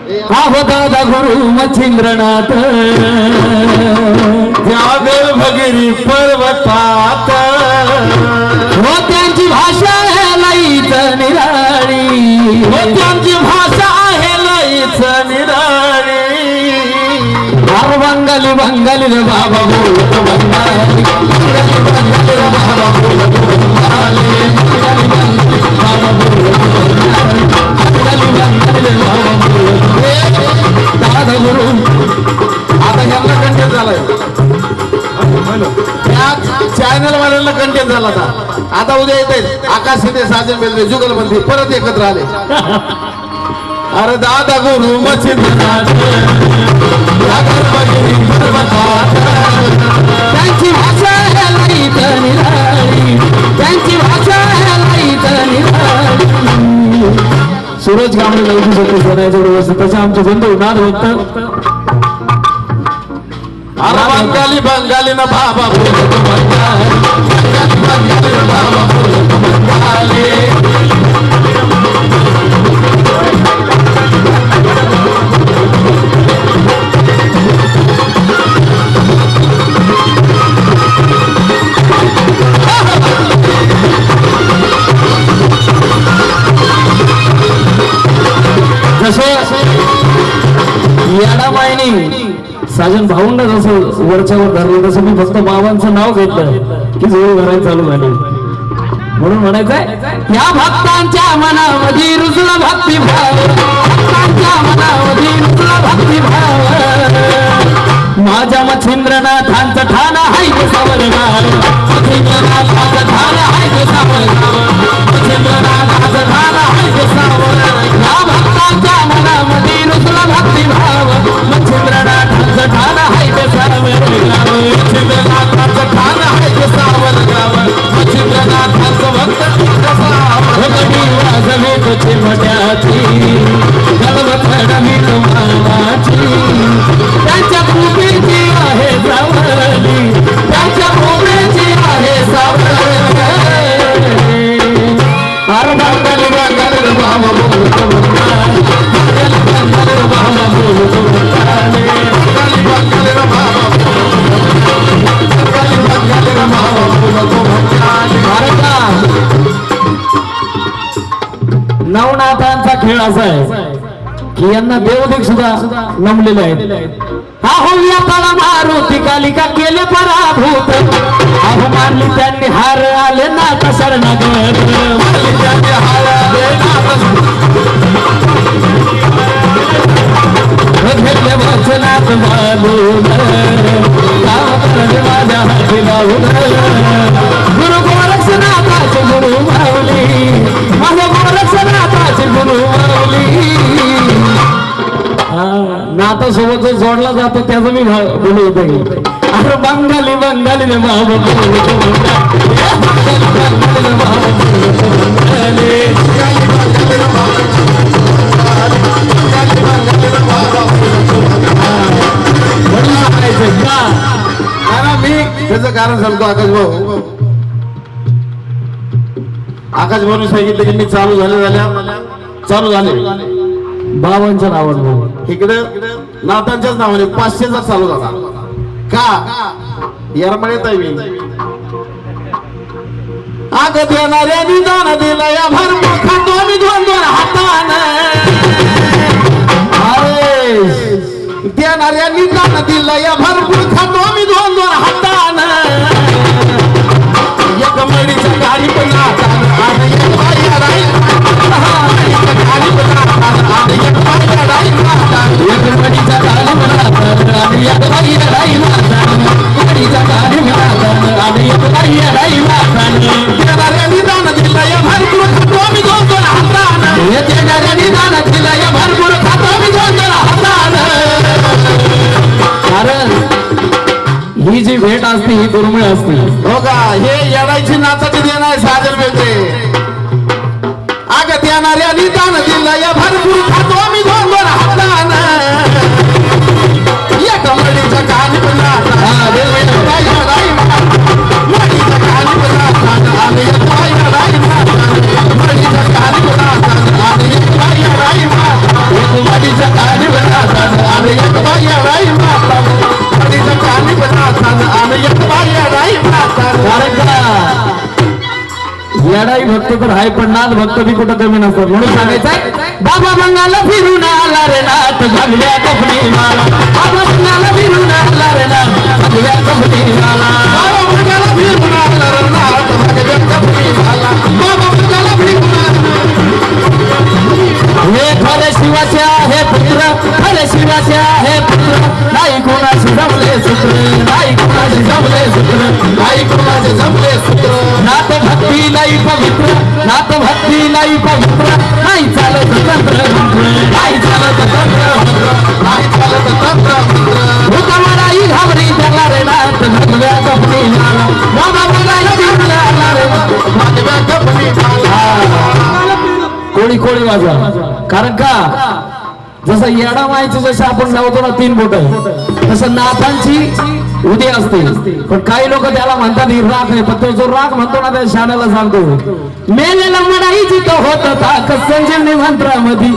आहो दादा गुरु मच्छिंद्रनाथ जागर भगिरी पर्वतात हो त्यांची भाषा आहे लईच निराळी हो त्यांची भाषा आहे लईच निराळी अरे बंगाली बंगाली रे बाबा बोलत बंगाली बंगाली बंगाली रे बाबा बोलत बंगाली बंगाली बंगाली बाबा बोलत बंगाली बंगाली बंगाली रे बाबा बोलत दादा गुरु आता यांना कंटेंट झालाय या चॅनल वाल्यांना कंटेंट झाला आता उद्या येत आकाश शिंदे साजन बेलरे जुगलबंदी परत एकत्र आले अरे दादा गुरु मच्छिंद्रनाथ जागर भगिरी पर्वतात त्यांची भाषा आहे लईच निराळी त्यांची भाषा आहे लईच निराळी सूरज गामडे लवकू शकतो सरायचं व्यवस्थित तसं आमचे बंधू नाद होतं अरे बंगाली बंगाली ना बाबा बोलत बंगाली बंगाली बंगाली ना बाबा बोलत बंगाली याडा मायनी साजन भाऊंना जसं वरच्यावर धरलं तसं मी फक्त बाबांचं नाव घेतलं की जोड भरायला चालू झाली म्हणून म्हणायचंय या भक्तांच्या मनामध्ये रुजला भक्तिभाव भक्तांच्या मनामध्ये रुजला भक्तिभाव माझ्या मच्छिंद्रनाथांचं ठाण आहे ते सावरगाव मच्छिंद्रनाथांचं ठाण आहे ते सावरगाव मच्छिंद्रनाथांचं ठाण आहे ते सावरगाव या भक्तांच्या मनामध्ये रुजला भक्तिभाव मच्छिंद्रनाथांचं ठाण आहे ते सावरगाव मच्छिंद्रनाथांचं ठाण आहे ते सावरगाव मच्छिंद्रनाथांचं भक्त भगडी वाजवे तुझे मट्याची गळवथड मी तुम्हाची त्यांच्या कृपेची आहे सावरली त्यांच्या कृपेची आहे सावरली अरे बंगाली बंगाली बाबा बोलतो बंगाली बंगाली बंगाली बाबा बोलतो बंगाली बंगाली बंगाली ना बाबा बंगाली बंगाली ना बाबा बोलतो बंगाली अरे का नवनाथांचा खेळ असा आहे की यांना देवदेव सुद्धा नमलेले आहेत हा हो व्यापाला मारुती कालिका केले पराभूत अहो मानली त्यांनी हार आले नाथ शरणागत मानली त्यांनी हार आले नाथ घेतले वचनात मालून माझ्या हाती लावून गुरु गोरक्षनाथाचे गुरु माऊली माझ्या गोरक्षनाथाचे गुरु माऊली नाता सोबत जो जोडला जातो त्याचं मी बोलू होतं अरे बंगाली बंगाली रे बाबा बोलतो बंगाली बंगाली रे बाबा बोलतो बंगाली मी त्याचं कारण सांगतो आकाश भाऊ सांगितलं की मी चालू झाले बाबांच्या नावावर इकडे नाथांच्याच नावाने 500चा चालू झाला का येरमळेत आहे मी आग देणाऱ्या निदान दिला या भरपूर खातो मी 2-2 हाताने देणाऱ्या निदान दिला या भरपूर खातो मी 2-2 हाताने एक मडीच्या गाडी पण आणि एक बाया राहील गाडी पण आणि एक बाया राहील एक मडीचा गाडी म्हणा आणि एक बाया राहील मडीचा गाडी म्हणा आणि एक बाया राहील देणाऱ्या निदान दिला या भरपूर खातो मी 2-2 हाताने देणाऱ्या निदान दिला या भरपूर खातो मी 2-2 हाताने कारण ही जी भेट असते ही दुर्मिळ असते हो का हे येडायची नाचाची देण आहे साजन बेलरे आग देणाऱ्या निदान दिला या भरपूर खातो मी 2-2 हाताने एक मडीच्या गाडी पण मडीचा गाडी येडाई भक्त तर आहे पण नाथ भक्त बी कुठं कमी नसतात म्हणून सांगायचंय बाबा मंगाला फिरून आला रे नाथ भगव्या कपडी माला बाबा मंगाला फिरून आला रे नाथ भगव्या कपडी माला बाबा मंगाला फिरून आला रे नाथ भगव्या कपडी माला बाबा मंगाला फिरून हे खरे शिवाचे आहे पुत्र खरे शिवाचे आहे पुत्र नाही कोणाशी जमले सूत्र नाही कोणाशी जमले सूत्र आई कोणाचे जमले सूत्र नाथ भक्ती नाही पवित्र नाथ भक्ती नाही पवित्र नाही चालत तंत्र नाही चालत तंत्र नाही चालत तंत्र हुकमाराई घाबरी झाला रे नाथ भगव्या कपडी माला बाबा मंगाला फिरून आला रे भगव्या कपडी माला कोळी कोळी वाजा कारण का जसं येडा मायची जशी आपण लावतो ना 3 बोट तसं नाथांची उद्या असते पण काही लोक त्याला म्हणतात ही राख आहे पण तो जो राख म्हणतो ना त्या शाण्याला सांगतो मेलेला मडाई जिथं होत होता संजीवनी मंत्रामध्ये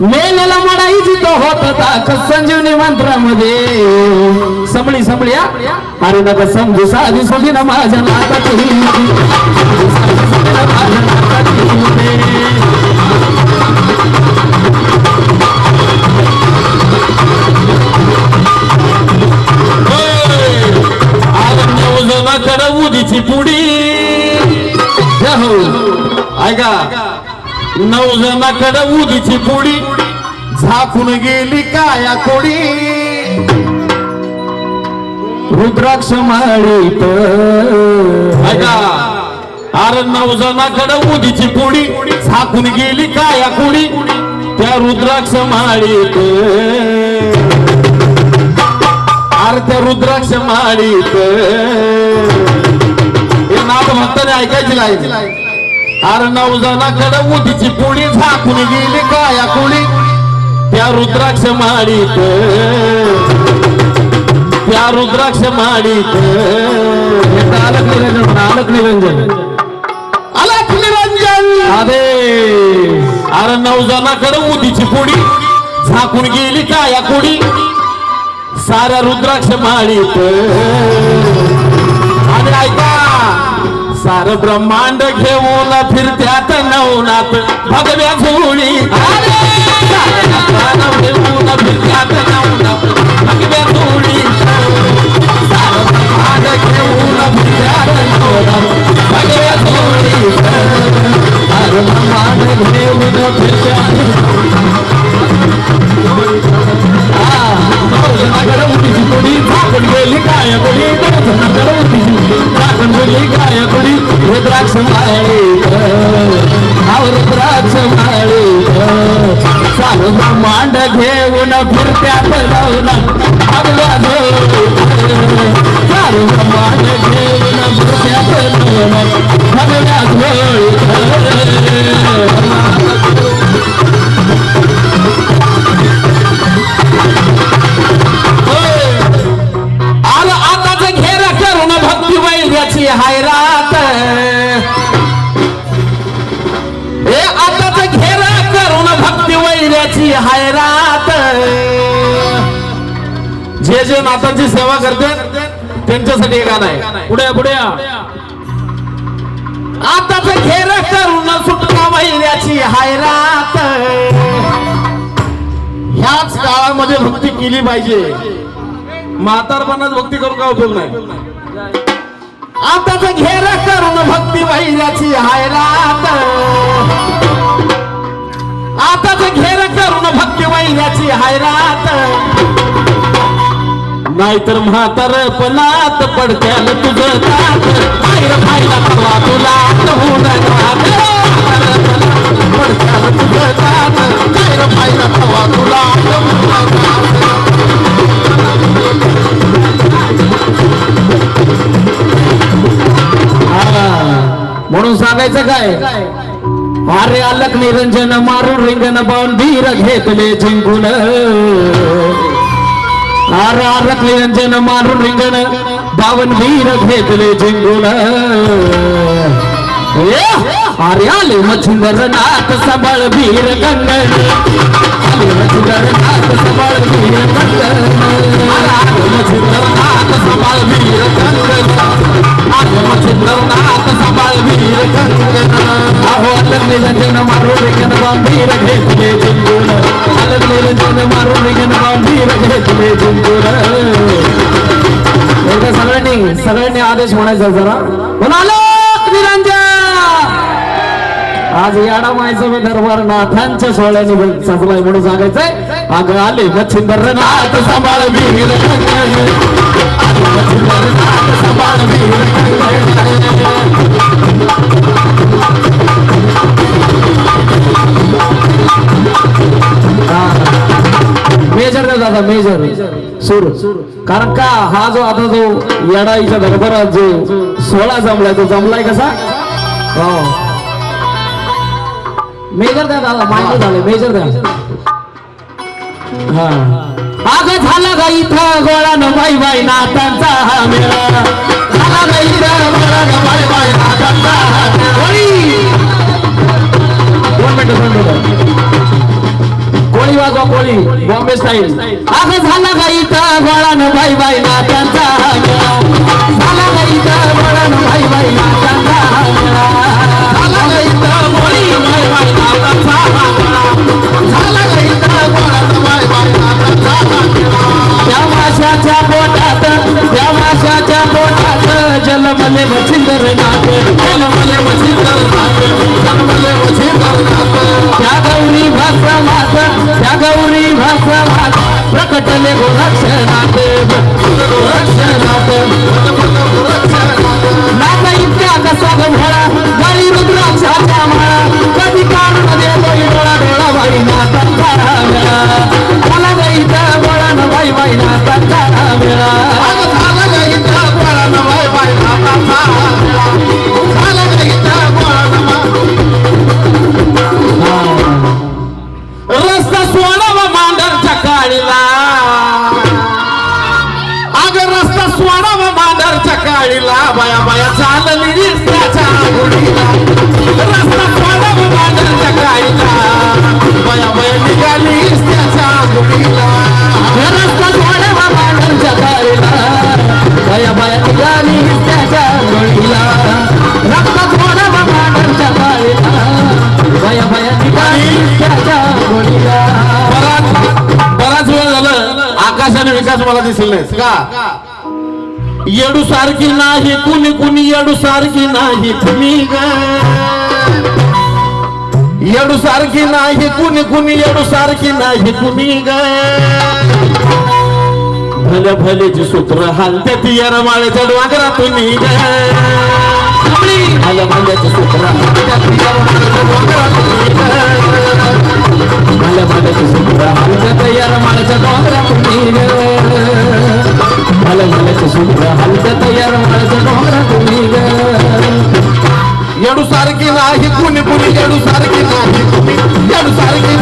मेलेला मडाई जिथं होत होता संजीवनी मंत्रामध्ये संभळी संभळी अरे नका समजू साधी सोडी ना माझ्या नाथाची उदीची पुडी ऐका 9 जणाकडे उदीची पुडी झाकून गेली काया कोडी रुद्राक्ष माळीत ऐका अरे 9 जणाकडे उदीची पुडी झाकून गेली काया कोडी त्या रुद्राक्ष माळीत अरे त्या रुद्राक्ष माळीत हे नाथ भक्ताने ऐकायची लाईन अरे 9 जणाकडे उदीची पुडी झाकून गेली काया कुडी त्या रुद्राक्ष माळीत त्या रुद्राक्ष माळीत अलक निरंजन अलख निरंजन अरे अरे 9 जणाकडे उदीची पुडी झाकून गेली काया कुडी साऱ्या रुद्राक्ष माळीत आणि ऐका सार ब्रह्मांड घेऊन फिरत्यात नवनाथ भगव्या झोळी घेऊन फिरत्यात नवनाथ भगव्या झोळी सार ब्रह्मांड घेऊन फिरत्यात नवनाथ भगव्या झोळी सार ब्रह्मांड घेऊन फिरत्यात झाकून गेली काय कोणी झाकून गेली काय कोणी रुद्राक्ष माळीत रुद्राक्ष माळीत चालू ब्रह्मांड घेऊन फिरत्यात भगव्या चालू ब्रह्मांड घेऊन फिरत्यात भगव्या हायरात हे आताच घेरा करून भक्ती वैऱ्याची हायरात जे जे नाथांची सेवा करतात त्यांच्यासाठी एक गाणं आहे पुढे पुढे आताच घेरा करून सुटका वैऱ्याची हायरात ह्याच काळामध्ये भक्ती केली पाहिजे म्हातारपणात भक्ती करून काय उपयोग नाही आताच घेर करून भक्ती वैऱ्याची हायरात आताच घेर करून भक्ती वैऱ्याची हायरात नाहीतर म्हातारपणात पडत्याल तुझं तात बाहेर पाहिला तवा तुला होऊन पडत्याल तुझं तात बाहेर पाहिला तवा तुला म्हणून सांगायचं काय अरे अलक निरंजन मारून रिंगण पाहून धीर घेतले जिंकून अरे अलक निरंजन मारून रिंगण बावन वीर घेतले जिंकून अरे आले मच्छिंदर नाथ सबळ वीर गंगण आले मच्छिंदर नाथ सबळ वीर गंगण आले मच्छिंदर नाथ सबळ वीर गंगण आले मच्छिंदर नाथ सबळ वीर कंगना अहो अलग निरंजन मारू रेगन बांधीर घेतले झुंजूर अलग निरंजन मारू रेगन बांधीर घेतले झुंजूर एकदा सगळ्यांनी आदेश म्हणायचा जरा पण अलग निरंजन आज याडा मायचं मी दरबार नाथांच्या सोहळ्याने सजलाय म्हणून सांगायचंय अगं आले मच्छिंदर नाथ सांभाळ वीर मच्छिंदर नाथ सांभाळ मेजर द्या दादा मेजर सूर कारण का हा जो आता जो येडाईच्या दरबारात जो सोहळा जमलाय तो जमलाय कसा हो मेजर द्या दादा मान्य झाले मेजर द्या हा अगं झाला का इथं गोळा न बाई बाई नातांचा हा मेळा झाला का इथं गोळा न बाई बाई नातांचा हा मेळा दोन मिनिटं कोळी वाजवा कोळी बॉम्बे स्टाईल अगं झाला का इथं गोळा न बाई बाई नातांचा हा मेळा झाला का इथं गोळा न बाई बाई नातांचा हा मेळा झाला का इथं कोळी बाई बाई नातांचा हा मेळा झाला का इथं गोळा न बाई बाई नातांचा हा मेळा त्या माशाच्या पोटात जलमले मच्छिंदर नाथ जलमले मच्छिंदर नाथ जलमले मच्छिंदर नाथ त्या गौरी भासवात प्रकटले गोरक्षनाथ नाथ इतक्या कसा गंधळा गळी रुद्राक्षाच्या माळा कधी काढून देतो डोळा डोळा बाई नाथांचा मेळा मला गाईचा गोळा न बाई बाई नाथांचा मेळा झाला गाईचा गोळा न बाई बाई नाथांचा मेळा झाला गाईचा गोळा न रस्ता सोडावा मांडरच्या काळीला अगं रस्ता सोडावा मांडरच्या काळीला बाया बाया चालली रस्त्याच्या गुढीला रस्ता सोडावा मांडरच्या काळीला बाया बाया निघाली रस्त्याच्या गुढीला रस्ता सोडावा मांडरच्या काळीला बाया बाया निघाली रस्त्याच्या गुढीला रस्ता सोडावा मांडरच्या काळीला बाया बाया निघाली रस्त्याच्या गुढीला बराच वेळ झालं आकाशाने विकास मला दिसेल नाही का येडू सारखी नाही कुणी कुणी येडू सारखी नाही कुणी ग येडू सारखी नाही कुणी कुणी येडू सारखी नाही कुणी ग भले भलेची सूत्र हालत्यात येरमाळ्याच्या डोंगरातून ग भले भल्याची सूत्र हालत्यात येरमाळ्याच्या डोंगरातून भल्या भल्याची सूत्र हलक्यात येरमाळ्याच्या डोंगरातून भल्या भल्याची सूत्र हलक्यात येरमाळ्याच्या डोंगरातून येडू सारखी नाही कुणी कुणी येडू सारखी नाही कुणी येडू सारखी